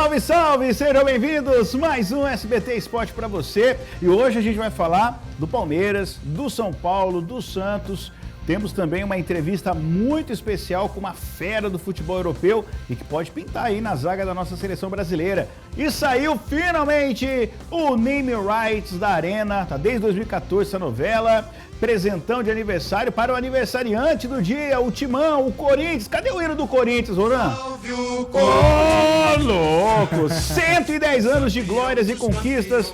Salve, salve! Sejam bem-vindos! Mais um SBT Esporte para você. E hoje a gente vai falar do Palmeiras, do São Paulo, do Santos. Temos também uma entrevista muito especial com uma fera do futebol europeu e que pode pintar aí na zaga da nossa seleção brasileira. E saiu finalmente o Name Rights da Arena, tá desde 2014 essa novela. Presentão de aniversário para o aniversariante do dia, o Timão, o Corinthians. Cadê o hino do Corinthians, Ronan? Ô, louco! 110 anos de glórias e conquistas.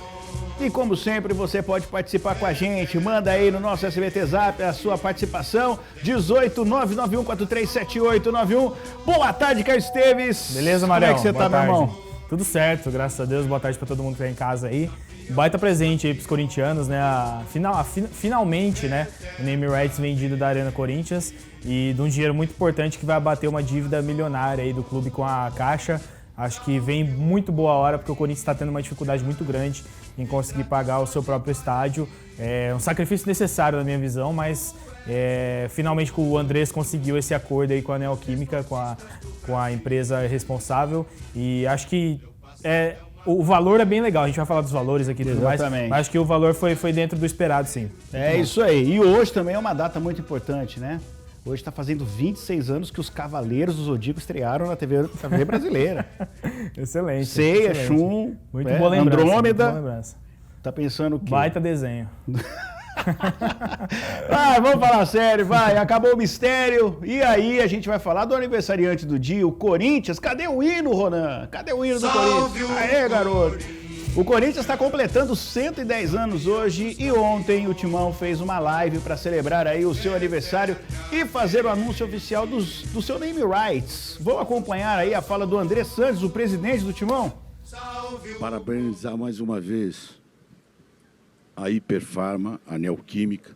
E como sempre, você pode participar com a gente. Manda aí no nosso SBT Zap a sua participação. 18991437891. Boa tarde, Caio Esteves. Beleza, Marião? Como é que você tá, meu irmão? Tudo certo, graças a Deus. Boa tarde pra todo mundo que tá em casa aí. Baita presente aí pros corintianos, né? Finalmente, né? O Name Rights vendido da Arena Corinthians e de um dinheiro muito importante que vai abater uma dívida milionária aí do clube com a Caixa. Acho que vem muito boa hora, porque o Corinthians está tendo uma dificuldade muito grande em conseguir pagar o seu próprio estádio. É um sacrifício necessário, na minha visão, mas finalmente o Andrés conseguiu esse acordo aí com a Neoquímica, com a empresa responsável. E acho que o valor é bem legal. A gente vai falar dos valores aqui e tudo mais, mas acho que o valor foi dentro do esperado, sim. É isso aí. E hoje também é uma data muito importante, né? Hoje está fazendo 26 anos que os Cavaleiros do Zodíaco estrearam na TV brasileira. Excelente. Ceia, excelente. Shun, muito boa lembrança, Andrômeda. Muito boa lembrança. Tá pensando o quê? Baita desenho. Vamos falar sério, vai. Acabou o mistério. E aí a gente vai falar do aniversariante do dia, o Corinthians. Cadê o hino, Ronan? Cadê o hino do Corinthians? Aê, garoto. O Corinthians está completando 110 anos hoje e ontem o Timão fez uma live para celebrar aí o seu aniversário e fazer o anúncio oficial do seu Name Rights. Vamos acompanhar aí a fala do André Santos, o presidente do Timão? Parabenizar mais uma vez a Hiperfarma, a Neoquímica,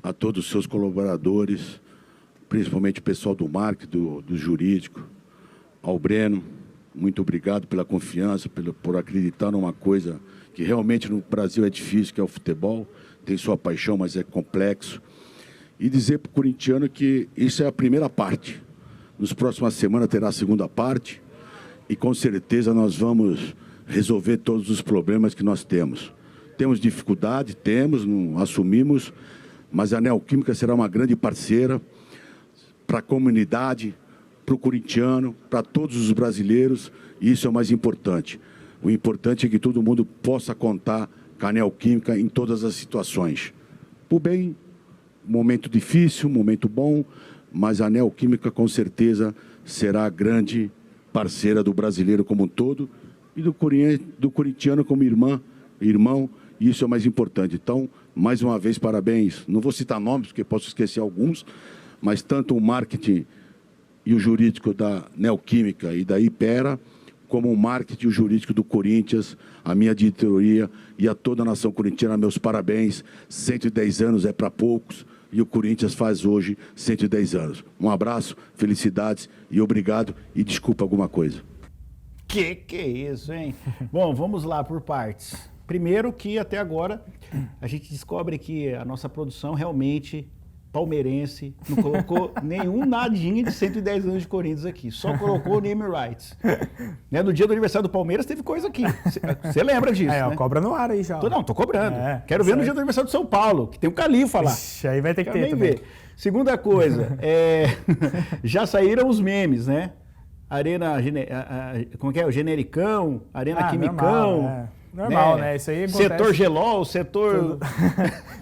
a todos os seus colaboradores, principalmente o pessoal do marketing, do jurídico, ao Breno. Muito obrigado pela confiança, por acreditar numa coisa que realmente no Brasil é difícil, que é o futebol. Tem sua paixão, mas é complexo. E dizer para o corintiano que isso é a primeira parte. Nas próximas semanas terá a segunda parte e com certeza nós vamos resolver todos os problemas que nós temos. Temos dificuldade, não assumimos, mas a Neoquímica será uma grande parceira para a comunidade, para o corintiano, para todos os brasileiros, e isso é o mais importante. O importante é que todo mundo possa contar com a Neoquímica em todas as situações. Por bem, momento difícil, momento bom, mas a Neoquímica com certeza será a grande parceira do brasileiro como um todo e do corintiano como irmão, e isso é o mais importante. Então, mais uma vez, parabéns. Não vou citar nomes, porque posso esquecer alguns, mas tanto o marketing e o jurídico da Neoquímica e da Ipera, como o marketing e o jurídico do Corinthians, a minha diretoria e a toda a nação corintiana, meus parabéns. 110 anos é para poucos e o Corinthians faz hoje 110 anos. Um abraço, felicidades e obrigado e desculpa alguma coisa. Que é isso, hein? Bom, vamos lá por partes. Primeiro que até agora a gente descobre que a nossa produção realmente palmeirense, não colocou nenhum nadinha de 110 anos de Corinthians aqui, só colocou o Name Rights. Né? No dia do aniversário do Palmeiras teve coisa aqui, você lembra disso, né? Cobra no ar aí já. Tô cobrando. Quero ver no dia do aniversário do São Paulo, que tem o Califa lá. Ixi, aí vai ter que Quero ter também. ver. Segunda coisa, já saíram os memes, né? Arena, como que é? O Genericão, Arena Quimicão. Normal, né? Isso aí acontece. Setor Gelol, setor...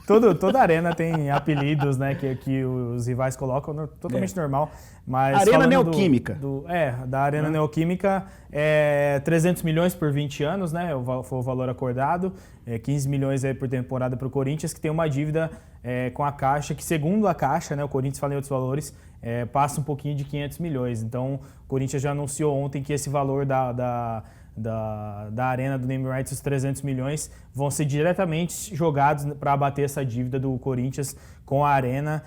Toda arena tem apelidos, né? Que os rivais colocam, totalmente normal. Mas Arena Neoquímica. Da Arena Neoquímica, 300 milhões por 20 anos, né? Foi o valor acordado. 15 milhões aí por temporada para o Corinthians, que tem uma dívida com a Caixa, que segundo a Caixa, né? O Corinthians fala em outros valores, passa um pouquinho de 500 milhões. Então, o Corinthians já anunciou ontem que esse valor da Arena do Name Rights, os 300 milhões, vão ser diretamente jogados para abater essa dívida do Corinthians com a Arena,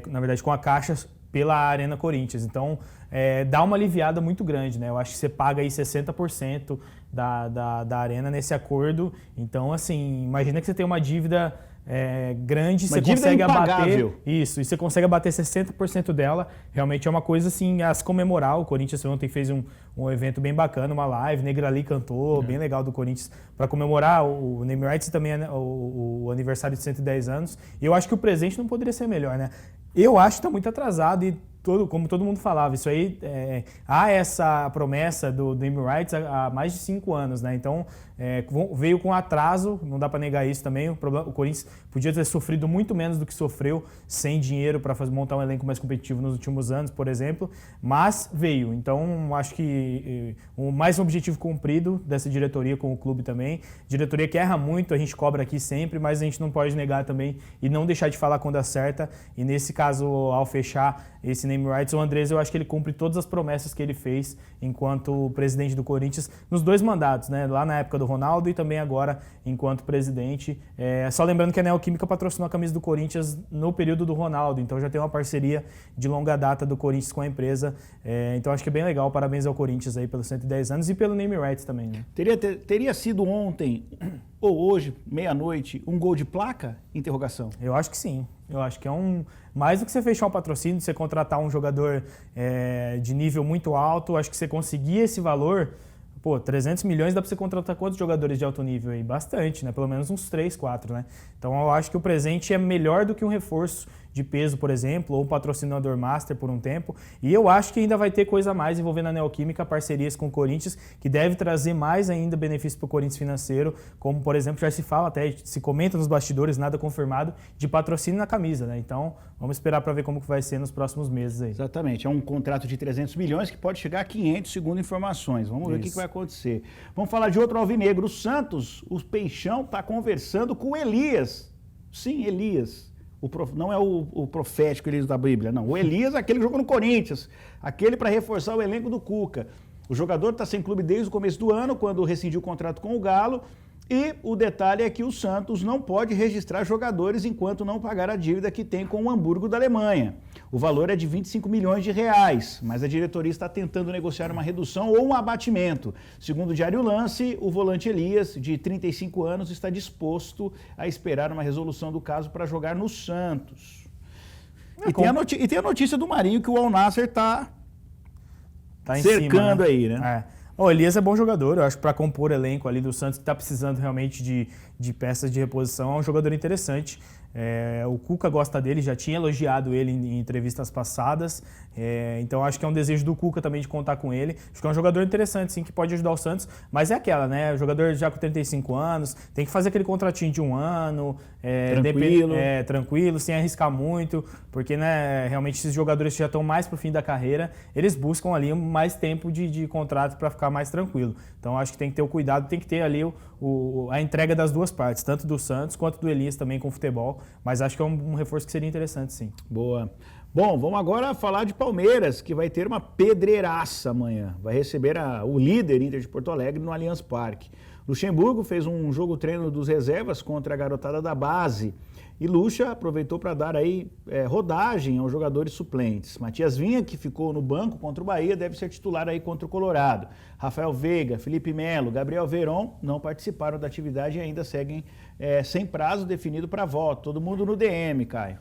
na verdade com a Caixa pela Arena Corinthians. Então, dá uma aliviada muito grande, né? Eu acho que você paga aí 60% da Arena nesse acordo. Então, assim, imagina que você tem uma dívida grande, Uma você dívida consegue impagável. abater isso, e você consegue abater 60% dela. Realmente é uma coisa assim a se comemorar. O Corinthians ontem fez um evento bem bacana, uma live, Negrali cantou, bem legal do Corinthians, para comemorar o Name Rights e também o aniversário de 110 anos. E eu acho que o presente não poderia ser melhor, né? Eu acho que está muito atrasado e como todo mundo falava, isso aí há essa promessa do Name Rights há mais de 5 anos, né? Então veio com atraso, não dá para negar isso também. O Corinthians podia ter sofrido muito menos do que sofreu sem dinheiro para montar um elenco mais competitivo nos últimos anos, por exemplo, mas veio. Então acho que mais um objetivo cumprido dessa diretoria com o clube também. Diretoria que erra muito, a gente cobra aqui sempre, mas a gente não pode negar também e não deixar de falar quando acerta. E nesse caso, ao fechar esse Name Rights, o Andrés, eu acho que ele cumpre todas as promessas que ele fez enquanto presidente do Corinthians nos 2 mandatos, né? Lá na época do Ronaldo e também agora enquanto presidente. Só lembrando que a Neoquímica patrocinou a camisa do Corinthians no período do Ronaldo, então já tem uma parceria de longa data do Corinthians com a empresa. Então acho que é bem legal, parabéns ao Corinthians aí pelos 110 anos e pelo Name Rights também, né? Teria sido ontem ou hoje, meia-noite, um gol de placa? Interrogação. Eu acho que sim. Eu acho que é mais do que você fechar um patrocínio, você contratar um jogador de nível muito alto, acho que você conseguir esse valor, 300 milhões dá para você contratar quantos jogadores de alto nível aí? Bastante, né? Pelo menos uns 3, 4, né? Então eu acho que o presente é melhor do que um reforço de peso, por exemplo, ou um patrocinador master por um tempo. E eu acho que ainda vai ter coisa a mais envolvendo a Neoquímica, parcerias com o Corinthians, que deve trazer mais ainda benefício para o Corinthians financeiro, como, por exemplo, já se fala, até se comenta nos bastidores, nada confirmado, de patrocínio na camisa, né? Então, vamos esperar para ver como que vai ser nos próximos meses aí. Exatamente. É um contrato de 300 milhões que pode chegar a 500, segundo informações. Vamos ver o que vai acontecer. Vamos falar de outro alvinegro. O Santos, o Peixão, está conversando com o Elias. Sim, Elias. Não é o profético Elias da Bíblia, não. O Elias, aquele que jogou no Corinthians, aquele para reforçar o elenco do Cuca. O jogador está sem clube desde o começo do ano, quando rescindiu o contrato com o Galo. E o detalhe é que o Santos não pode registrar jogadores enquanto não pagar a dívida que tem com o Hamburgo da Alemanha. O valor é de 25 milhões de reais, mas a diretoria está tentando negociar uma redução ou um abatimento. Segundo o Diário Lance, o volante Elias, de 35 anos, está disposto a esperar uma resolução do caso para jogar no Santos. E tem a notícia do Marinho que o Al Nassr está cercando cima, né? aí, né? O Elias é bom jogador, eu acho que para compor o elenco ali do Santos, que está precisando realmente de peças de reposição, é um jogador interessante. O Cuca gosta dele, já tinha elogiado ele em entrevistas passadas, então acho que é um desejo do Cuca também de contar com ele. Acho que é um jogador interessante, sim, que pode ajudar o Santos, mas é aquela, né? O jogador já com 35 anos, tem que fazer aquele contratinho de 1 ano, tranquilo, sem arriscar muito, porque, né, realmente esses jogadores que já estão mais para o fim da carreira, eles buscam ali mais tempo de contrato para ficar mais tranquilo. Então acho que tem que ter o cuidado, tem que ter ali a entrega das duas partes, tanto do Santos quanto do Elias também com o futebol, mas acho que é um reforço que seria interessante, sim. Boa. Bom, vamos agora falar de Palmeiras, que vai ter uma pedreiraça amanhã. Vai receber o líder Inter de Porto Alegre no Allianz Parque. Luxemburgo fez um jogo-treino dos reservas contra a garotada da base. E Lucha aproveitou para dar aí rodagem aos jogadores suplentes. Matias Vinha, que ficou no banco contra o Bahia, deve ser titular aí contra o Colorado. Rafael Veiga, Felipe Melo, Gabriel Veron não participaram da atividade e ainda seguem sem prazo definido para volta. Todo mundo no DM, Caio.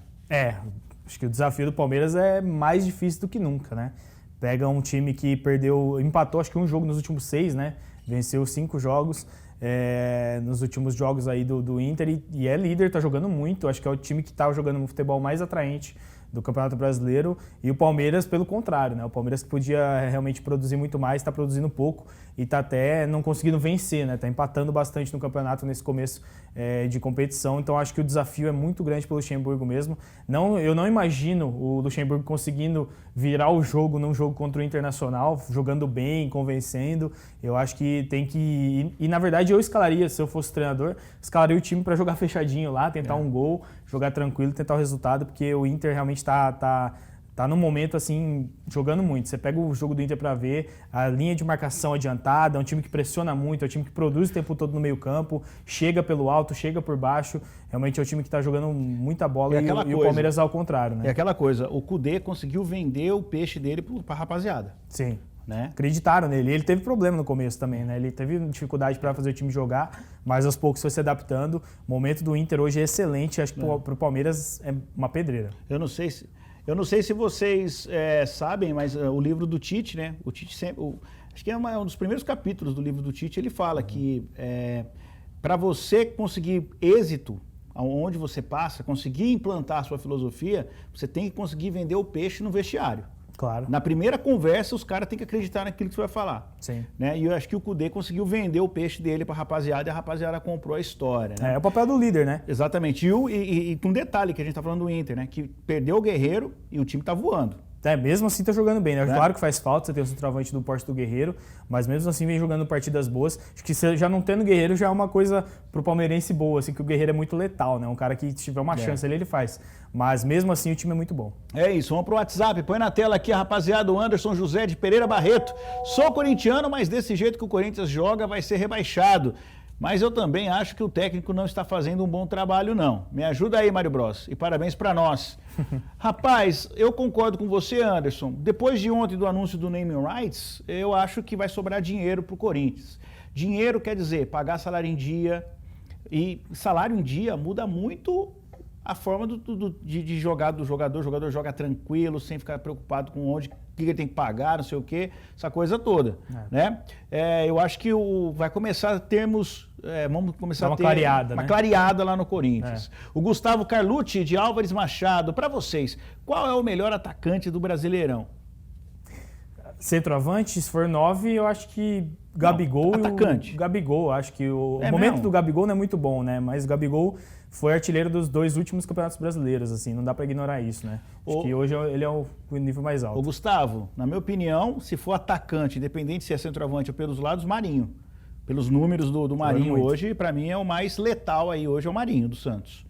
Acho que o desafio do Palmeiras é mais difícil do que nunca, né? Pega um time que empatou acho que um jogo nos últimos 6, né? Venceu 5 jogos. Nos últimos jogos aí do Inter e é líder, tá jogando muito, acho que é o time que tá jogando um futebol mais atraente do Campeonato Brasileiro, e o Palmeiras pelo contrário, né? O Palmeiras que podia realmente produzir muito mais, está produzindo pouco e está até não conseguindo vencer, né? Tá empatando bastante no campeonato nesse começo de competição, então acho que o desafio é muito grande pelo Luxemburgo mesmo. Eu não imagino o Luxemburgo conseguindo virar o jogo num jogo contra o Internacional, jogando bem, convencendo. Eu acho que tem que ir, e na verdade eu escalaria, se eu fosse treinador, escalaria o time para jogar fechadinho lá, tentar um gol, jogar tranquilo, tentar o resultado, porque o Inter realmente tá num momento assim, jogando muito. Você pega o jogo do Inter para ver, a linha de marcação adiantada, é um time que pressiona muito, é um time que produz o tempo todo no meio campo, chega pelo alto, chega por baixo, realmente é um time que está jogando muita bola e o Palmeiras ao contrário, né? É aquela coisa, o Kudê conseguiu vender o peixe dele para a rapaziada. Sim. Né? Acreditaram nele. Ele teve problema no começo também, né? Ele teve dificuldade para fazer o time jogar, mas aos poucos foi se adaptando. O momento do Inter hoje é excelente, acho que para o Palmeiras é uma pedreira. Eu não sei se vocês sabem, mas o livro do Tite, né? O Tite sempre, acho que é um dos primeiros capítulos do livro do Tite, ele fala que para você conseguir êxito, aonde você passa, conseguir implantar a sua filosofia, você tem que conseguir vender o peixe no vestiário. Claro. Na primeira conversa, os caras têm que acreditar naquilo que você vai falar. Sim. Né? E eu acho que o Cudê conseguiu vender o peixe dele para a rapaziada e a rapaziada comprou a história. Né? É o papel do líder, né? Exatamente. E com um detalhe que a gente está falando do Inter, né? Que perdeu o Guerreiro e o time está voando. Mesmo assim tá jogando bem, né? Claro que faz falta, você tem o centroavante do porte do Guerreiro, mas mesmo assim vem jogando partidas boas. Acho que você já não tendo Guerreiro já é uma coisa pro palmeirense boa, assim, que o Guerreiro é muito letal, né? Um cara que se tiver uma chance ali, ele faz. Mas mesmo assim o time é muito bom. É isso, vamos pro WhatsApp, põe na tela aqui a rapaziada, o Anderson José de Pereira Barreto. Sou corintiano, mas desse jeito que o Corinthians joga vai ser rebaixado. Mas eu também acho que o técnico não está fazendo um bom trabalho, não. Me ajuda aí, Mário Bros. E parabéns para nós. Rapaz, eu concordo com você, Anderson. Depois de ontem do anúncio do naming rights, eu acho que vai sobrar dinheiro para o Corinthians. Dinheiro quer dizer pagar salário em dia. E salário em dia muda muito a forma de jogar do jogador. O jogador joga tranquilo, sem ficar preocupado com onde, o que ele tem que pagar, não sei o quê, essa coisa toda. Né? Eu acho que vai começar a termos... vamos começar a ter uma clareada lá no Corinthians. O Gustavo Carlucci, de Álvares Machado. Para vocês, qual é o melhor atacante do Brasileirão? Centroavante, se for 9, eu acho que Gabigol. Não, atacante. Gabigol, acho que o momento do Gabigol não é muito bom, né? Mas o Gabigol foi artilheiro dos 2 últimos campeonatos brasileiros, assim, não dá para ignorar isso, né? Acho que hoje ele é o nível mais alto. Ô Gustavo, na minha opinião, se for atacante, independente se é centroavante ou pelos lados, Marinho. Pelos números do Marinho hoje, para mim é o mais letal aí hoje, é o Marinho do Santos.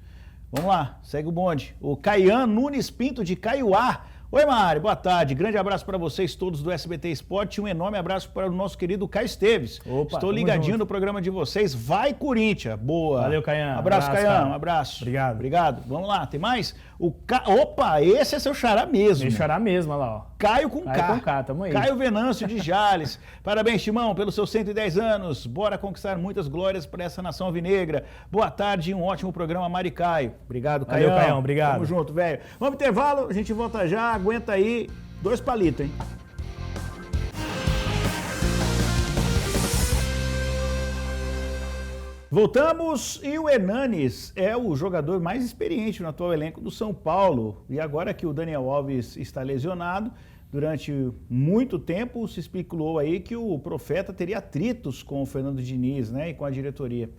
Vamos lá, segue o bonde. O Caian Nunes Pinto de Caiuá. Oi, Mário, boa tarde. Grande abraço para vocês todos do SBT Esporte e um enorme abraço para o nosso querido Caio Esteves. Opa, estou ligadinho no programa de vocês. Vai, Corinthians. Boa. Valeu, Caian. Abraço, Caian. Um abraço. Obrigado. Vamos lá, tem mais? Opa, esse é seu xará mesmo. Meu xará mesmo, olha lá, ó. Caio com K. Caio com K, tamo aí. Caio Venâncio de Jales. Parabéns, Timão, pelos seus 110 anos. Bora conquistar muitas glórias para essa nação alvinegra. Boa tarde e um ótimo programa, Mari Caio. Obrigado, Caio. Valeu, Caião. Obrigado. Tamo junto, velho. Vamos pro intervalo, a gente volta já. Aguenta aí. 2 palitos, hein? Voltamos e o Hernanes é o jogador mais experiente no atual elenco do São Paulo. E agora que o Daniel Alves está lesionado, durante muito tempo se especulou aí que o Profeta teria atritos com o Fernando Diniz, né, e com a diretoria.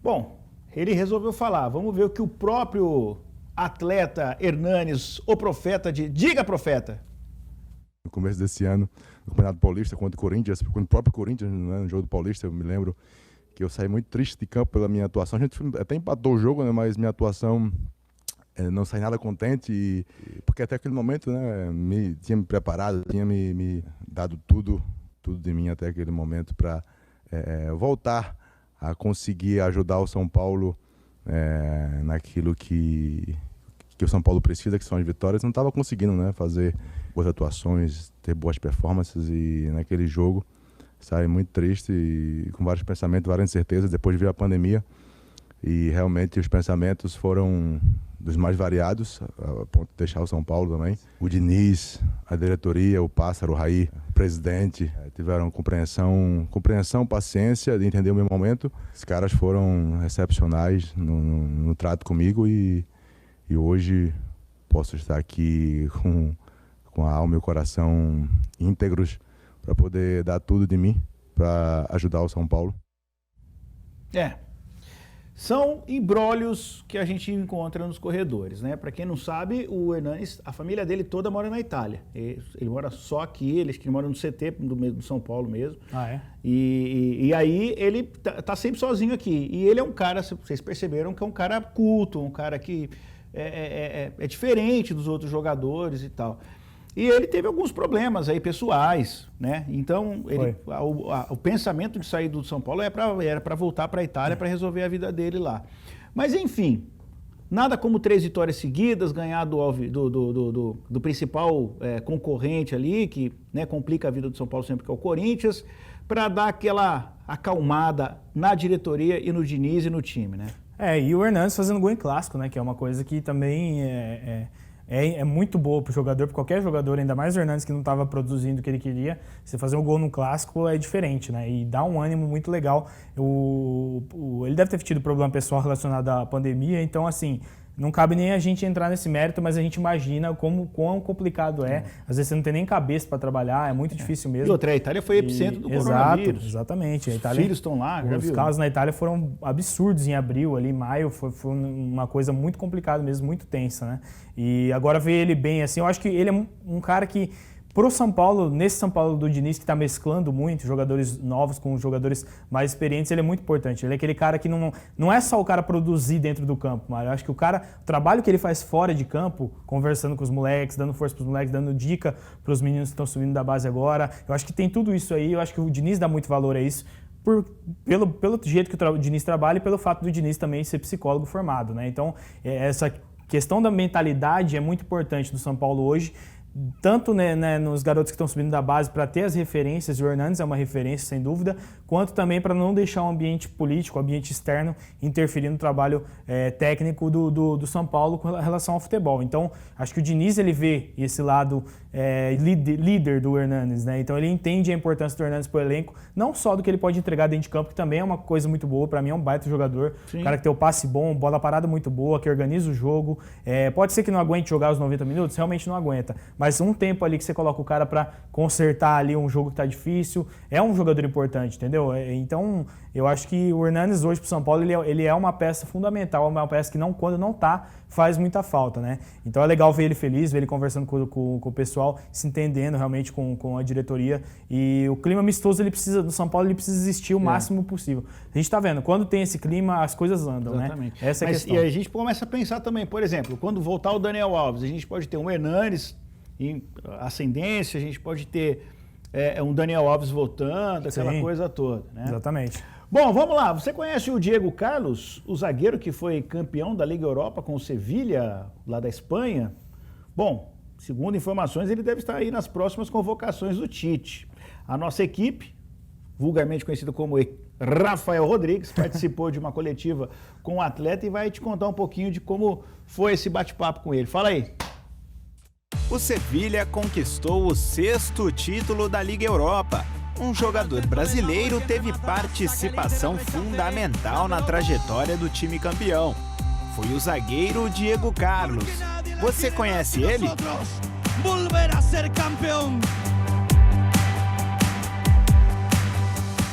Bom, ele resolveu falar. Vamos ver o que o próprio atleta Hernanes, o Profeta, diga, Profeta. No começo desse ano, no Campeonato Paulista, contra o Corinthians, quando o próprio Corinthians, né, no jogo do Paulista, eu me lembro que eu saí muito triste de campo pela minha atuação. A gente até empatou o jogo, né, mas minha atuação não saí nada contente, porque até aquele momento, né, tinha me preparado, tinha me dado tudo de mim até aquele momento para voltar a conseguir ajudar o São Paulo naquilo que o São Paulo precisa, que são as vitórias. Não estava conseguindo, né, fazer boas atuações, ter boas performances, e naquele jogo saí muito triste e com vários pensamentos, várias incertezas. Depois veio a pandemia e realmente os pensamentos foram dos mais variados, a ponto de deixar o São Paulo também. O Diniz, a diretoria, o Pássaro, o Raí, o presidente, tiveram compreensão, paciência de entender o meu momento. Os caras foram excepcionais no trato comigo e hoje posso estar aqui com a alma e o coração íntegros para poder dar tudo de mim para ajudar o São Paulo. São imbrólios que a gente encontra nos corredores, né? Para quem não sabe, o Hernanes, a família dele toda mora na Itália. Ele mora só aqui, ele mora no CT do São Paulo mesmo. E aí ele tá sempre sozinho aqui. E ele é um cara, vocês perceberam que é um cara culto, um cara que é diferente dos outros jogadores e tal. E ele teve alguns problemas aí pessoais, né? Então, o pensamento de sair do São Paulo era para voltar para a Itália para resolver a vida dele lá. Mas, enfim, nada como 3 vitórias seguidas, ganhar do principal concorrente ali, que, né, complica a vida do São Paulo sempre, que é o Corinthians. para dar aquela acalmada na diretoria e no Diniz e no time, né? E o Hernanes fazendo gol em clássico, né? Que é uma coisa que também é muito boa pro jogador, para qualquer jogador, ainda mais o Hernanes que não estava produzindo o que ele queria. Você fazer um gol no clássico é diferente, né? E dá um ânimo muito legal. Ele deve ter tido problema pessoal relacionado à pandemia, então assim, não cabe nem a gente entrar nesse mérito, mas a gente imagina quão complicado é. Às vezes você não tem nem cabeça para trabalhar, é muito difícil mesmo. E outra, a Itália foi epicentro do coronavírus. Exatamente. A Itália, os filhos estão lá, já os viu? casos na Itália foram absurdos em abril, ali em maio, foi uma coisa muito complicada mesmo, muito tensa, né? E agora ver ele bem, assim, eu acho que ele é um cara que, pro São Paulo, nesse São Paulo do Diniz, que está mesclando muito jogadores novos com jogadores mais experientes, ele é muito importante. Ele é aquele cara que não é só o cara produzir dentro do campo, mas eu acho que o trabalho que ele faz fora de campo, conversando com os moleques, dando força para os moleques, dando dica para os meninos que estão subindo da base agora, eu acho que tem tudo isso aí, eu acho que o Diniz dá muito valor a isso, pelo jeito que o Diniz trabalha e pelo fato do Diniz também ser psicólogo formado, né? Então, essa questão da mentalidade é muito importante do São Paulo hoje, tanto nos garotos que estão subindo da base para ter as referências, e o Hernanes é uma referência sem dúvida, quanto também para não deixar o ambiente político, o ambiente externo interferir no trabalho técnico do São Paulo com relação ao futebol. Então, acho que o Diniz ele vê esse lado líder do Hernanes, né? Então ele entende a importância do Hernanes para o elenco, não só do que ele pode entregar dentro de campo, que também é uma coisa muito boa, para mim é um baita jogador, um cara que tem o passe bom, bola parada muito boa, que organiza o jogo, pode ser que não aguente jogar os 90 minutos, realmente não aguenta, mas um tempo ali que você coloca o cara para consertar ali um jogo que tá difícil, é um jogador importante, entendeu? Então eu acho que o Hernanes hoje pro São Paulo ele é uma peça fundamental, uma peça que quando não tá, faz muita falta, né? Então é legal ver ele feliz, ver ele conversando com o pessoal, se entendendo realmente com a diretoria, e o clima amistoso do São Paulo ele precisa existir o máximo possível. A gente tá vendo, quando tem esse clima, as coisas andam, exatamente, né? Essa é a questão. E a gente começa a pensar também, por exemplo, quando voltar o Daniel Alves, a gente pode ter um Hernanes em ascendência, a gente pode ter um Daniel Alves voltando, aquela coisa toda, né? Exatamente. Bom, vamos lá. Você conhece o Diego Carlos, o zagueiro que foi campeão da Liga Europa com o Sevilha, lá da Espanha? Bom, segundo informações, ele deve estar aí nas próximas convocações do Tite. A nossa equipe, vulgarmente conhecida como Rafael Rodrigues, participou de uma coletiva com o atleta e vai te contar um pouquinho de como foi esse bate-papo com ele. Fala aí. O Sevilha conquistou o 6º título da Liga Europa. Um jogador brasileiro teve participação fundamental na trajetória do time campeão. Foi o zagueiro Diego Carlos. Você conhece ele? Volverá a ser campeão.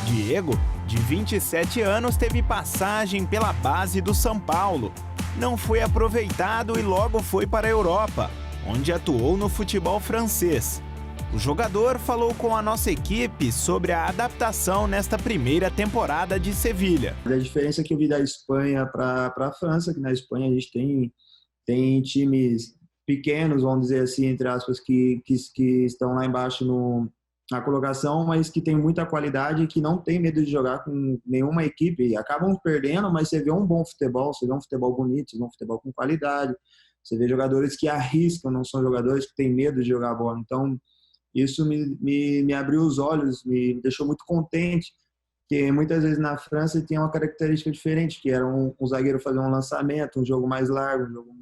Diego, de 27 anos, teve passagem pela base do São Paulo. Não foi aproveitado e logo foi para a Europa, onde atuou no futebol francês. O jogador falou com a nossa equipe sobre a adaptação nesta primeira temporada de Sevilha. A diferença que eu vi da Espanha para a França, que na Espanha a gente tem times pequenos, vamos dizer assim, entre aspas, que estão lá embaixo na colocação, mas que tem muita qualidade e que não tem medo de jogar com nenhuma equipe. Acabam perdendo, mas você vê um bom futebol, você vê um futebol bonito, você vê um futebol com qualidade, você vê jogadores que arriscam, não são jogadores que têm medo de jogar a bola. Então, isso me abriu os olhos, me deixou muito contente, porque muitas vezes na França tinha uma característica diferente, que era um zagueiro fazer um lançamento, um jogo mais largo, um jogo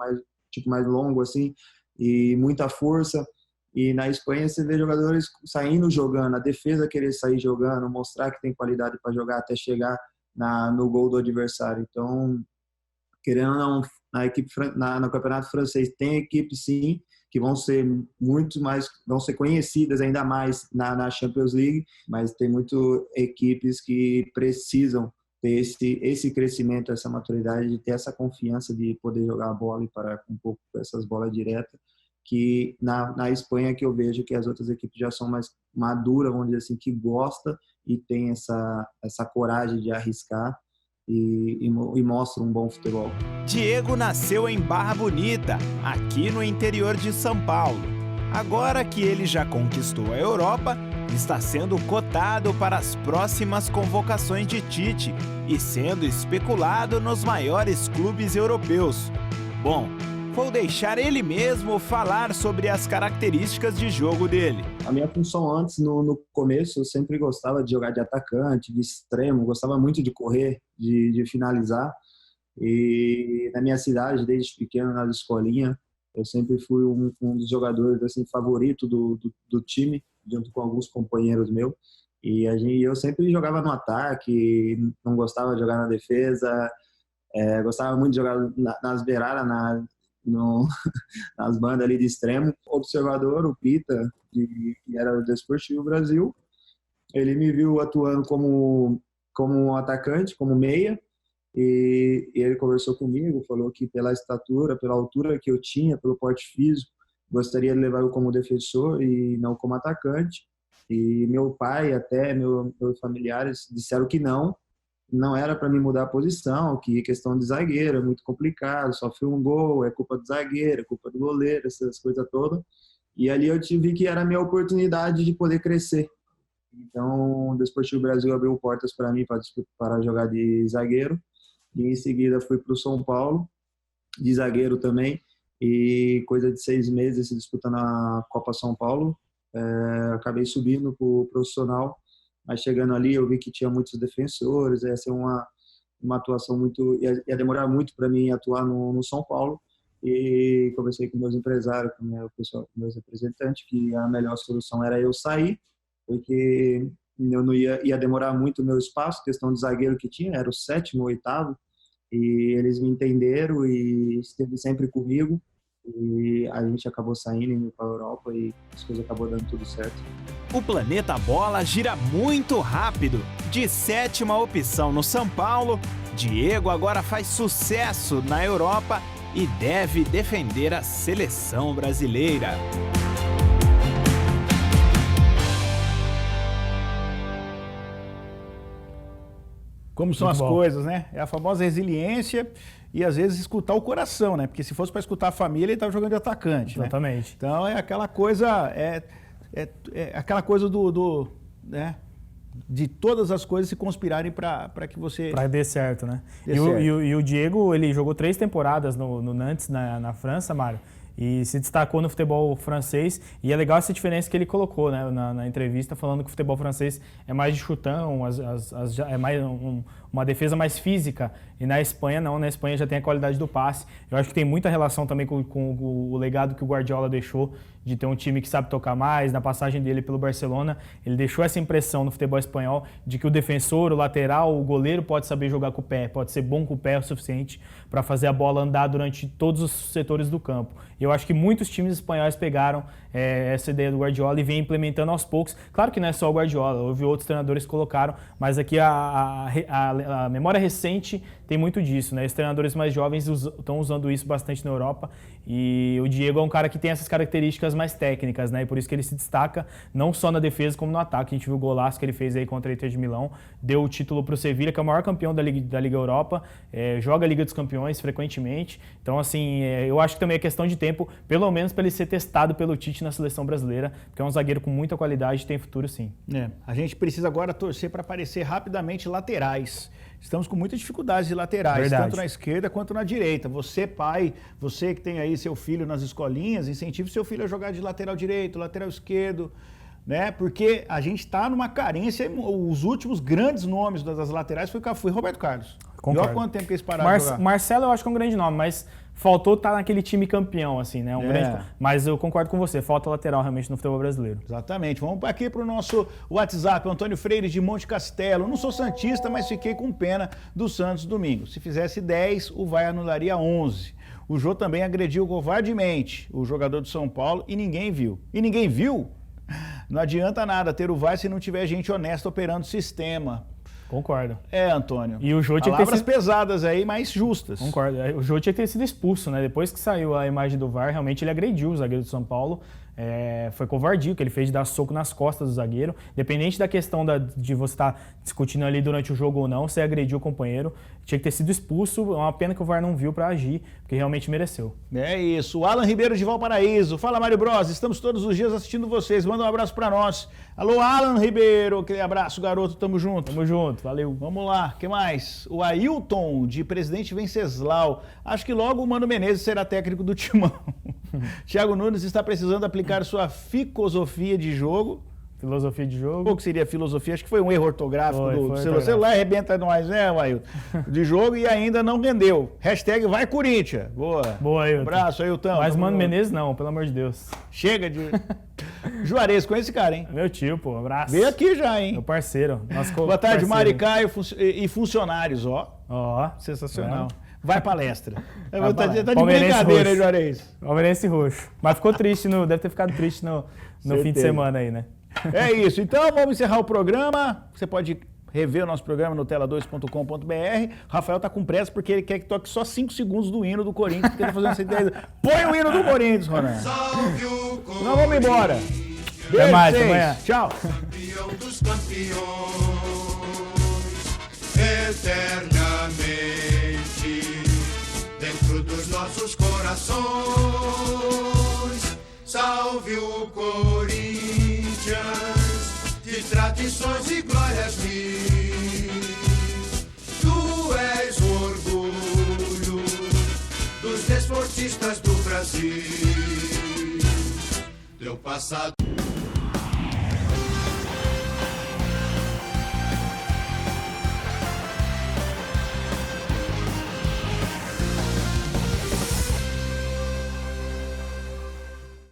mais longo, assim, e muita força. E na Espanha você vê jogadores saindo jogando, a defesa querer sair jogando, mostrar que tem qualidade para jogar até chegar no gol do adversário. Então, querendo ou não, no campeonato francês tem equipes sim que vão ser vão ser conhecidas ainda mais na Champions League, mas tem muito equipes que precisam ter esse crescimento, essa maturidade, de ter essa confiança de poder jogar a bola e parar com um pouco essas bolas diretas, que na Espanha que eu vejo que as outras equipes já são mais maduras, vamos dizer assim, que gosta e tem essa coragem de arriscar e mostra um bom futebol. Diego nasceu em Barra Bonita, aqui no interior de São Paulo. Agora que ele já conquistou a Europa, está sendo cotado para as próximas convocações de Tite e sendo especulado nos maiores clubes europeus. Bom, vou deixar ele mesmo falar sobre as características de jogo dele. A minha função antes, no começo, eu sempre gostava de jogar de atacante, de extremo, gostava muito de correr, de finalizar. E na minha cidade, desde pequeno, na escolinha, eu sempre fui um dos jogadores assim, favorito do time, junto com alguns companheiros meus. E eu sempre jogava no ataque, não gostava de jogar na defesa, gostava muito de jogar nas beiradas, nas bandas ali de extremo. O observador, o Pita, que era do Desportivo Brasil, ele me viu atuando como um atacante, como meia, e ele conversou comigo, falou que pela estatura, pela altura que eu tinha, pelo porte físico, gostaria de levar eu como defensor e não como atacante. E meu pai, até meus familiares, disseram que não era para me mudar a posição, que questão de zagueiro é muito complicado, só foi um gol, é culpa do zagueiro, é culpa do goleiro, essas coisas todas. E ali eu tive que era a minha oportunidade de poder crescer. Então, o Desportivo Brasil abriu portas para mim para jogar de zagueiro. E em seguida fui para o São Paulo, de zagueiro também. E coisa de 6 meses disputando a Copa São Paulo. Acabei subindo para o profissional. Mas chegando ali eu vi que tinha muitos defensores, ia ser uma atuação muito... Ia demorar muito para mim atuar no São Paulo. E conversei com meus empresários, com meus representantes, que a melhor solução era eu sair, porque eu não ia demorar muito o meu espaço, questão de zagueiro que tinha, era o 7º, 8º, e eles me entenderam e esteve sempre comigo. E a gente acabou saindo, indo para a Europa e as coisas acabou dando tudo certo. O planeta bola gira muito rápido. De 7ª opção no São Paulo, Diego agora faz sucesso na Europa e deve defender a seleção brasileira. Como são as coisas, né? É a famosa resiliência e às vezes escutar o coração, né? Porque se fosse para escutar a família, ele estava jogando de atacante, Exatamente. Né? Então é aquela coisa, aquela coisa né? De todas as coisas se conspirarem para que você... Para dar certo, né? E o Diego, ele jogou 3 temporadas no Nantes, na França, Mário, e se destacou no futebol francês. E é legal essa diferença que ele colocou, né, na entrevista, falando que o futebol francês é mais de chutão, é mais uma defesa mais física. E na Espanha não, na Espanha já tem a qualidade do passe. Eu acho que tem muita relação também com o legado que o Guardiola deixou, de ter um time que sabe tocar mais. Na passagem dele pelo Barcelona, ele deixou essa impressão no futebol espanhol de que o defensor, o lateral, o goleiro pode saber jogar com o pé, pode ser bom com o pé o suficiente para fazer a bola andar durante todos os setores do campo. E eu acho que muitos times espanhóis pegaram essa ideia do Guardiola e vem implementando aos poucos. Claro que não é só o Guardiola, houve outros treinadores que colocaram, mas aqui a memória recente tem muito disso, né? Os treinadores mais jovens estão usando isso bastante na Europa, e o Diego é um cara que tem essas características mais técnicas, né? E por isso que ele se destaca não só na defesa como no ataque. A gente viu o golaço que ele fez aí contra a Inter de Milão, deu o título para o Sevilla, que é o maior campeão da Liga Europa, joga a Liga dos Campeões frequentemente. Então, assim, eu acho que também é questão de tempo, pelo menos para ele ser testado pelo Tite na seleção brasileira, porque é um zagueiro com muita qualidade e tem futuro sim. A gente precisa agora torcer para aparecer rapidamente laterais. Estamos com muitas dificuldades de laterais, Verdade. Tanto na esquerda quanto na direita. Você, pai, você que tem aí seu filho nas escolinhas, incentive seu filho a jogar de lateral direito, lateral esquerdo, né? Porque a gente está numa carência. Os últimos grandes nomes das laterais foi Roberto Carlos. Concordo. E olha quanto tempo que eles pararam de jogar. Marcelo eu acho que é um grande nome, mas faltou estar naquele time campeão, assim, né? Mas eu concordo com você, falta lateral realmente no futebol brasileiro. Exatamente. Vamos aqui para o nosso WhatsApp, Antônio Freire de Monte Castelo. Não sou santista, mas fiquei com pena do Santos domingo. Se fizesse 10, o VAR anularia 11. O Jô também agrediu covardemente o jogador do São Paulo e ninguém viu. E ninguém viu? Não adianta nada ter o VAR se não tiver gente honesta operando o sistema. Concordo. Antônio. E o Jô tinha que ter sido... pesadas aí, mas justas. Concordo. O Jô tinha que ter sido expulso, né? Depois que saiu a imagem do VAR, realmente ele agrediu o zagueiro do São Paulo. Foi covardia que ele fez de dar soco nas costas do zagueiro. Independente da questão de você estar discutindo ali durante o jogo ou não, você agrediu o companheiro. Tinha que ter sido expulso. É uma pena que o VAR não viu para agir, porque realmente mereceu. É isso. O Alan Ribeiro de Valparaíso. Fala, Mário Bros. Estamos todos os dias assistindo vocês. Manda um abraço para nós. Alô, Alan Ribeiro. Aquele abraço, garoto. Tamo junto. Tamo junto. Valeu. Vamos lá. O que mais? O Ailton, de Presidente Venceslau. Acho que logo o Mano Menezes será técnico do Timão. Thiago Nunes está precisando aplicar explicar sua filosofia de jogo. Filosofia de jogo. Qual que seria a filosofia? Acho que foi um erro ortográfico do celular. Foi Celular arrebenta nós, né, Ailton? De jogo e ainda não rendeu. Hashtag vai Corinthians. Boa. Boa, Ailton. Abraço, Ailton. Mas Mano Menezes não, pelo amor de Deus. Chega de... Juarez, conhece esse cara, hein? Meu tio, pô, abraço. Veio aqui já, hein? Meu parceiro. Boa tarde, Mari Caio e funcionários, ó. Ó. Sensacional. Vai palestra. Vai tá de Palmeirense brincadeira, roxo. hein, Juarez? Palmeirense roxo. Mas ficou triste, deve ter ficado triste no fim de semana aí, né? É isso. Então vamos encerrar o programa. Você pode rever o nosso programa no tela2.com.br. Rafael tá com pressa porque ele quer que toque só 5 segundos do hino do Corinthians, porque ele tá fazendo essa ideia. Põe o hino do Corinthians, Ronan. Então vamos embora. Até mais, amanhã. Tchau. Campeão dos campeões, eternamente dentro dos nossos corações. Salve o Corinthians, de tradições e glórias mil. Tu és o orgulho dos desportistas do Brasil. Teu passado.